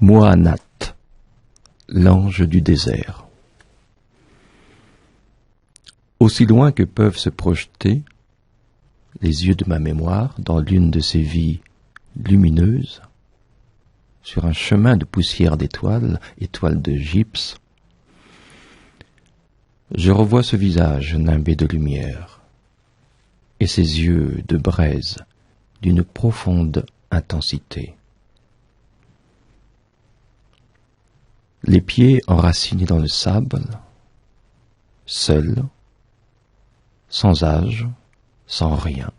Mohanat, l'ange du désert. Aussi loin que peuvent se projeter les yeux de ma mémoire dans l'une de ces vies lumineuses, sur un chemin de poussière d'étoiles, étoiles de gypse, je revois ce visage nimbé de lumière et ces yeux de braise d'une profonde intensité. Les pieds enracinés dans le sable, seuls, sans âge, sans rien,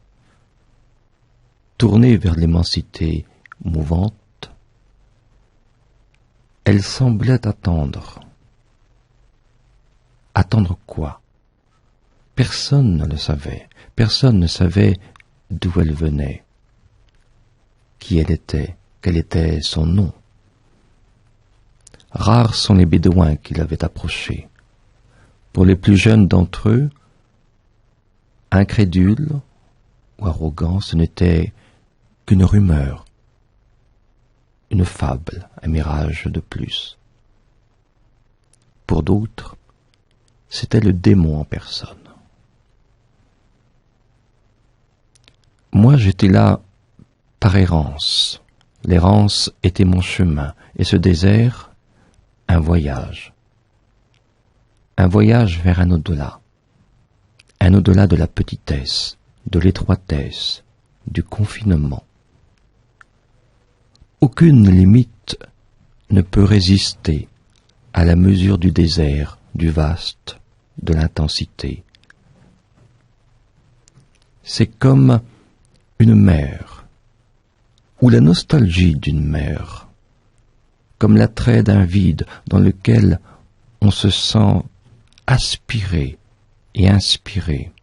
tournés vers l'immensité mouvante, elle semblait attendre. Attendre quoi? Personne ne le savait. Personne ne savait d'où elle venait, qui elle était, quel était son nom. Rares sont les bédouins qui l'avaient approchée. Pour les plus jeunes d'entre eux, incrédules ou arrogants, ce n'était qu'une rumeur, une fable, un mirage de plus. Pour d'autres, c'était le démon en personne. Moi, j'étais là par errance. L'errance était mon chemin, et ce désert, un voyage vers un au-delà de la petitesse, de l'étroitesse, du confinement. Aucune limite ne peut résister à la mesure du désert, du vaste, de l'intensité. C'est comme une mer, ou la nostalgie d'une mer, comme l'attrait d'un vide dans lequel on se sent aspiré et inspiré.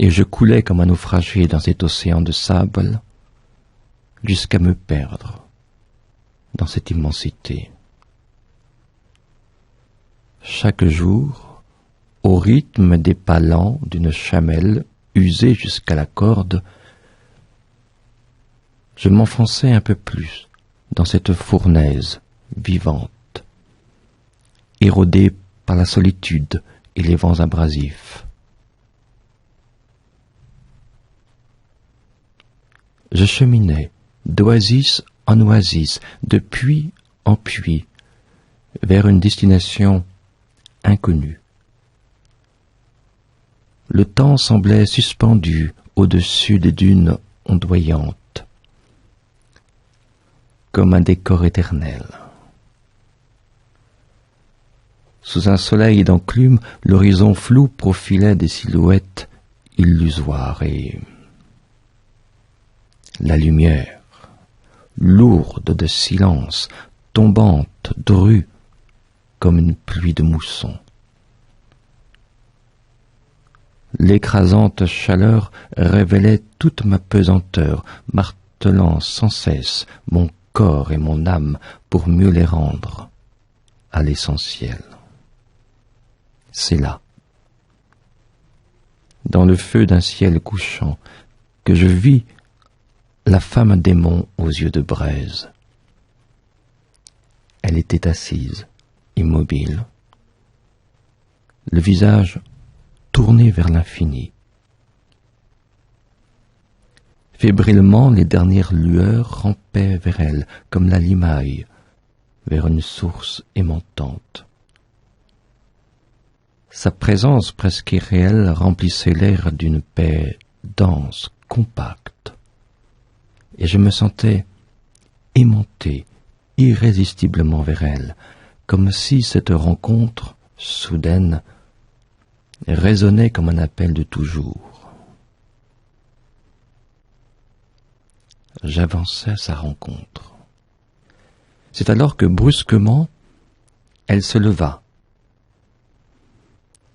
Et je coulais comme un naufragé dans cet océan de sable jusqu'à me perdre dans cette immensité. Chaque jour, au rythme des pas lents d'une chamelle usée jusqu'à la corde, je m'enfonçais un peu plus dans cette fournaise vivante, érodée par la solitude et les vents abrasifs. Je cheminais d'oasis en oasis, de puits en puits, vers une destination inconnue. Le temps semblait suspendu au-dessus des dunes ondoyantes, comme un décor éternel. Sous un soleil d'enclume, l'horizon flou profilait des silhouettes illusoires et la lumière, lourde de silence, tombante, drue, comme une pluie de mousson. L'écrasante chaleur révélait toute ma pesanteur, martelant sans cesse mon corps et mon âme pour mieux les rendre à l'essentiel. C'est là, dans le feu d'un ciel couchant, que je vis la femme démon aux yeux de braise. Elle était assise, immobile, le visage tourné vers l'infini. Fébrilement, les dernières lueurs rampaient vers elle, comme la limaille vers une source aimantante. Sa présence presque irréelle remplissait l'air d'une paix dense, compacte, et je me sentais aimanté irrésistiblement vers elle, comme si cette rencontre soudaine résonnait comme un appel de toujours. J'avançais à sa rencontre. C'est alors que brusquement, elle se leva,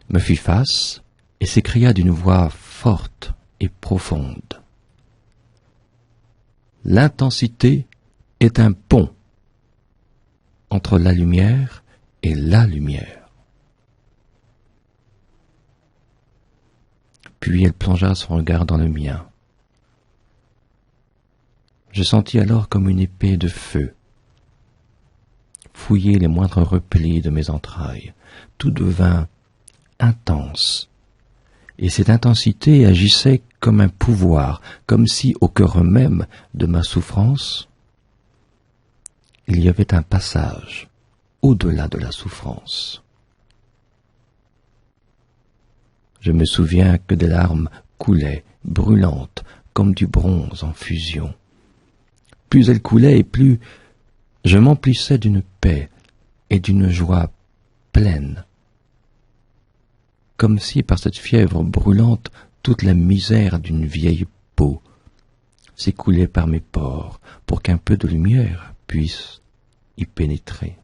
me fit face et s'écria d'une voix forte et profonde. L'intensité est un pont entre la lumière et la lumière. Puis elle plongea son regard dans le mien. Je sentis alors comme une épée de feu fouiller les moindres replis de mes entrailles. Tout devint intense, et cette intensité agissait comme un pouvoir, comme si au cœur même de ma souffrance, il y avait un passage au-delà de la souffrance. Je me souviens que des larmes coulaient, brûlantes, comme du bronze en fusion. Plus elles coulaient et plus je m'emplissais d'une paix et d'une joie pleine, comme si par cette fièvre brûlante toute la misère d'une vieille peau s'écoulait par mes pores pour qu'un peu de lumière puisse y pénétrer.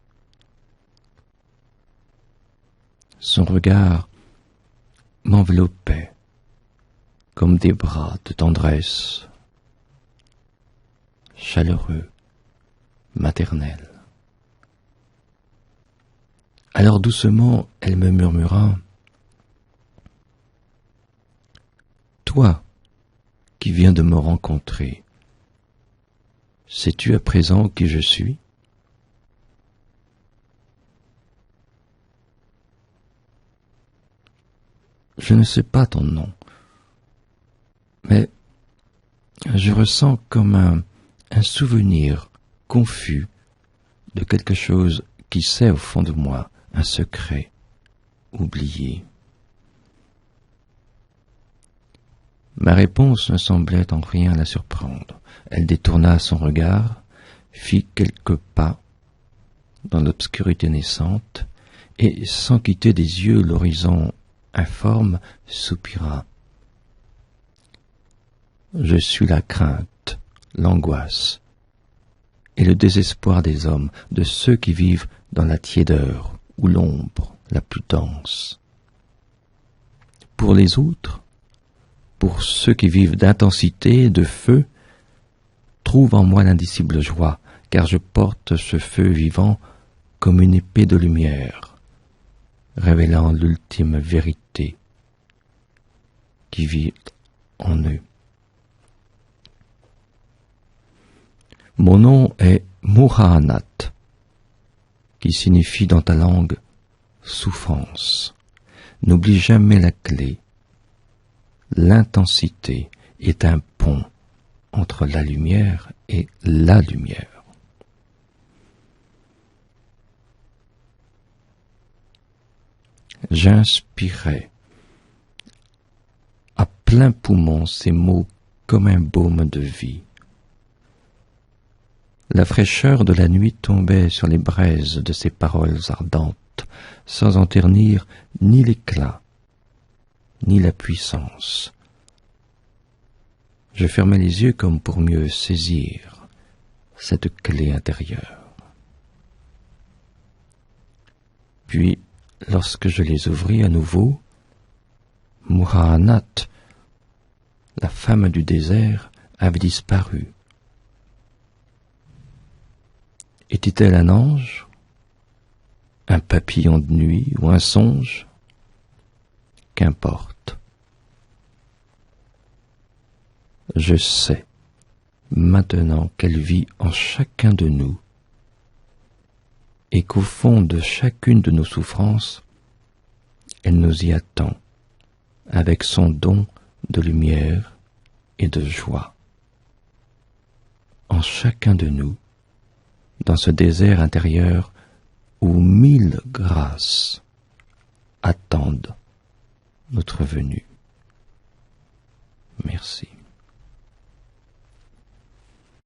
Son regard m'enveloppait comme des bras de tendresse, chaleureux, maternel. Alors doucement, elle me murmura : « Toi qui viens de me rencontrer, sais-tu à présent qui je suis ? » Je ne sais pas ton nom, mais je ressens comme un souvenir confus de quelque chose qui sait au fond de moi, un secret oublié. Ma réponse ne semblait en rien la surprendre. Elle détourna son regard, fit quelques pas dans l'obscurité naissante, et sans quitter des yeux l'horizon informe, soupira. Je suis la crainte, l'angoisse et le désespoir des hommes, de ceux qui vivent dans la tiédeur ou l'ombre la plus dense. Pour les autres, pour ceux qui vivent d'intensité, de feu, trouve en moi l'indicible joie, car je porte ce feu vivant comme une épée de lumière, révélant l'ultime vérité qui vit en eux. Mon nom est Muhaanat, qui signifie dans ta langue souffrance. N'oublie jamais la clé. L'intensité est un pont entre la lumière et la lumière. J'inspirais à plein poumon ces mots comme un baume de vie. La fraîcheur de la nuit tombait sur les braises de ces paroles ardentes, sans en ternir ni l'éclat, ni la puissance. Je fermais les yeux comme pour mieux saisir cette clé intérieure. Puis, lorsque je les ouvris à nouveau, Muhaanat, la femme du désert, avait disparu. Était-elle un ange, un papillon de nuit ou un songe ? Qu'importe. Je sais maintenant qu'elle vit en chacun de nous et qu'au fond de chacune de nos souffrances, elle nous y attend avec son don de lumière et de joie. En chacun de nous, dans ce désert intérieur où 1000 grâces attendent notre venue.